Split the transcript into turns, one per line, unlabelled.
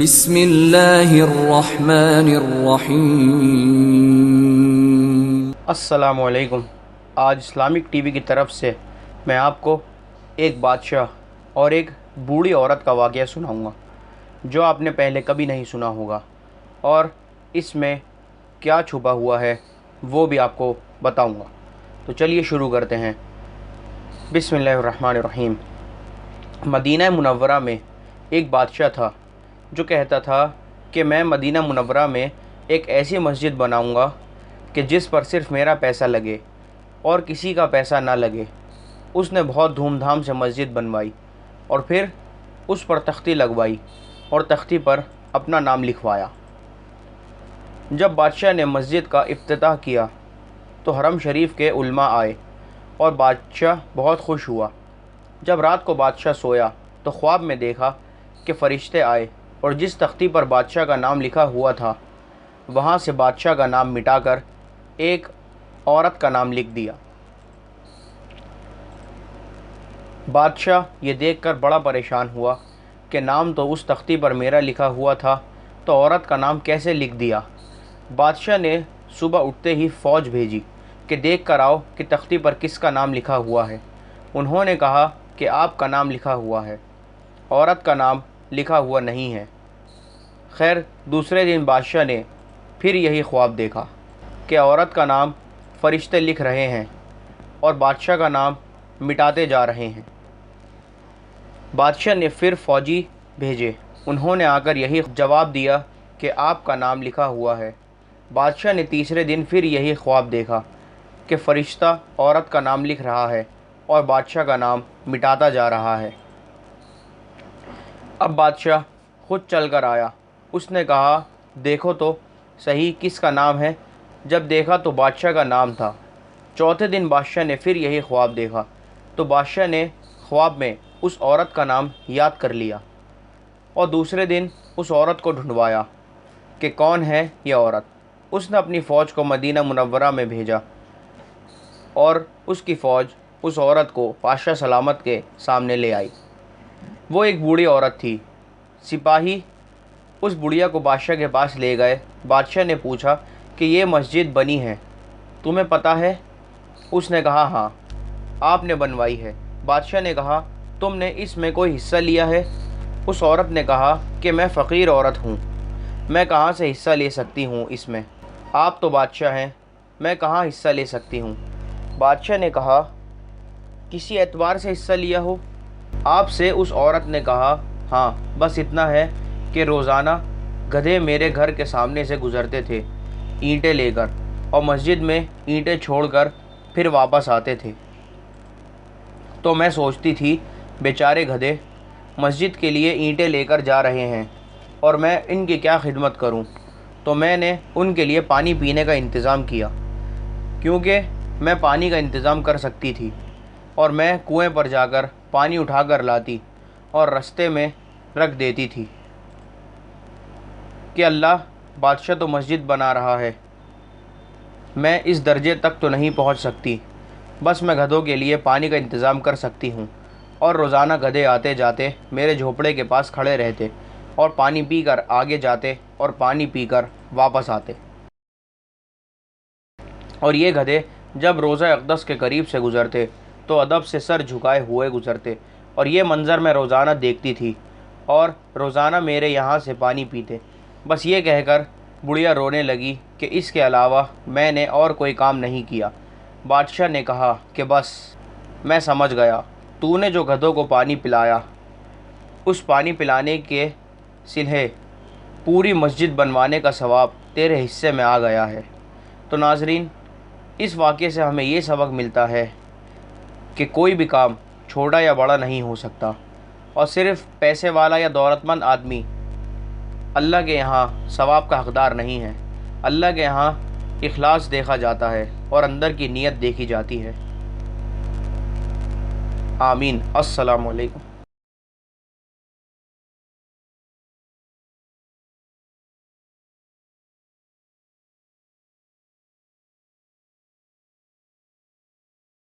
بسم اللہ الرحمن الرحیم۔
السلام علیکم۔ آج اسلامک ٹی وی کی طرف سے میں آپ کو ایک بادشاہ اور ایک بوڑھی عورت کا واقعہ سناؤں گا جو آپ نے پہلے کبھی نہیں سنا ہوگا، اور اس میں کیا چھپا ہوا ہے وہ بھی آپ کو بتاؤں گا۔ تو چلیے شروع کرتے ہیں۔ بسم اللہ الرحمن الرحیم۔ مدینہ منورہ میں ایک بادشاہ تھا جو کہتا تھا کہ میں مدینہ منورہ میں ایک ایسی مسجد بناؤں گا کہ جس پر صرف میرا پیسہ لگے اور کسی کا پیسہ نہ لگے۔ اس نے بہت دھوم دھام سے مسجد بنوائی اور پھر اس پر تختی لگوائی اور تختی پر اپنا نام لکھوایا۔ جب بادشاہ نے مسجد کا افتتاح کیا تو حرم شریف کے علماء آئے اور بادشاہ بہت خوش ہوا۔ جب رات کو بادشاہ سویا تو خواب میں دیکھا کہ فرشتے آئے اور جس تختی پر بادشاہ کا نام لکھا ہوا تھا وہاں سے بادشاہ کا نام مٹا کر ایک عورت کا نام لکھ دیا۔ بادشاہ یہ دیکھ کر بڑا پریشان ہوا کہ نام تو اس تختی پر میرا لکھا ہوا تھا تو عورت کا نام کیسے لکھ دیا۔ بادشاہ نے صبح اٹھتے ہی فوج بھیجی کہ دیکھ کر آؤ کہ تختی پر کس کا نام لکھا ہوا ہے۔ انہوں نے کہا کہ آپ کا نام لکھا ہوا ہے، عورت کا نام لکھا ہوا نہیں ہے۔ خیر، دوسرے دن بادشاہ نے پھر یہی خواب دیکھا کہ عورت کا نام فرشتے لکھ رہے ہیں اور بادشاہ کا نام مٹاتے جا رہے ہیں۔ بادشاہ نے پھر فوجی بھیجے، انہوں نے آ کر یہی جواب دیا کہ آپ کا نام لکھا ہوا ہے۔ بادشاہ نے تیسرے دن پھر یہی خواب دیکھا کہ فرشتہ عورت کا نام لکھ رہا ہے اور بادشاہ کا نام مٹاتا جا رہا ہے۔ اب بادشاہ خود چل کر آیا۔ اس نے کہا دیکھو تو صحیح کس کا نام ہے۔ جب دیکھا تو بادشاہ کا نام تھا۔ چوتھے دن بادشاہ نے پھر یہی خواب دیکھا تو بادشاہ نے خواب میں اس عورت کا نام یاد کر لیا اور دوسرے دن اس عورت کو ڈھونڈوایا کہ کون ہے یہ عورت۔ اس نے اپنی فوج کو مدینہ منورہ میں بھیجا اور اس کی فوج اس عورت کو بادشاہ سلامت کے سامنے لے آئی۔ وہ ایک بوڑھی عورت تھی۔ سپاہی اس بڑھیا کو بادشاہ کے پاس لے گئے۔ بادشاہ نے پوچھا کہ یہ مسجد بنی ہے، تمہیں پتہ ہے؟ اس نے کہا ہاں، آپ نے بنوائی ہے۔ بادشاہ نے کہا تم نے اس میں کوئی حصہ لیا ہے؟ اس عورت نے کہا کہ میں فقیر عورت ہوں، میں کہاں سے حصہ لے سکتی ہوں اس میں؟ آپ تو بادشاہ ہیں، میں کہاں حصہ لے سکتی ہوں؟ بادشاہ نے کہا کسی اعتبار سے حصہ لیا ہو؟ آپ سے اس عورت نے کہا ہاں، بس اتنا ہے کہ روزانہ گدھے میرے گھر کے سامنے سے گزرتے تھے اینٹیں لے کر، اور مسجد میں اینٹیں چھوڑ کر پھر واپس آتے تھے۔ تو میں سوچتی تھی بیچارے گدھے مسجد کے لیے اینٹیں لے کر جا رہے ہیں اور میں ان کی کیا خدمت کروں، تو میں نے ان کے لیے پانی پینے کا انتظام کیا، کیونکہ میں پانی کا انتظام کر سکتی تھی، اور میں کنویں پر جا کر پانی اٹھا کر لاتی اور رستے میں رکھ دیتی تھی کہ اللہ بادشاہ تو مسجد بنا رہا ہے، میں اس درجے تک تو نہیں پہنچ سکتی، بس میں گدھوں کے لیے پانی کا انتظام کر سکتی ہوں۔ اور روزانہ گدھے آتے جاتے میرے جھوپڑے کے پاس کھڑے رہتے اور پانی پی کر آگے جاتے اور پانی پی کر واپس آتے، اور یہ گدھے جب روضہ اقدس کے قریب سے گزرتے تو ادب سے سر جھکائے ہوئے گزرتے، اور یہ منظر میں روزانہ دیکھتی تھی اور روزانہ میرے یہاں سے پانی پیتے۔ بس یہ کہہ کر بڑھیا رونے لگی کہ اس کے علاوہ میں نے اور کوئی کام نہیں کیا۔ بادشاہ نے کہا کہ بس میں سمجھ گیا، تو نے جو گدھوں کو پانی پلایا اس پانی پلانے کے صلہ پوری مسجد بنوانے کا ثواب تیرے حصے میں آ گیا ہے۔ تو ناظرین، اس واقعے سے ہمیں یہ سبق ملتا ہے کہ کوئی بھی کام چھوٹا یا بڑا نہیں ہو سکتا، اور صرف پیسے والا یا دولت مند آدمی اللہ کے یہاں ثواب کا حقدار نہیں ہے۔ اللہ کے یہاں اخلاص دیکھا جاتا ہے اور اندر کی نیت دیکھی جاتی ہے۔ آمین۔ السلام علیکم۔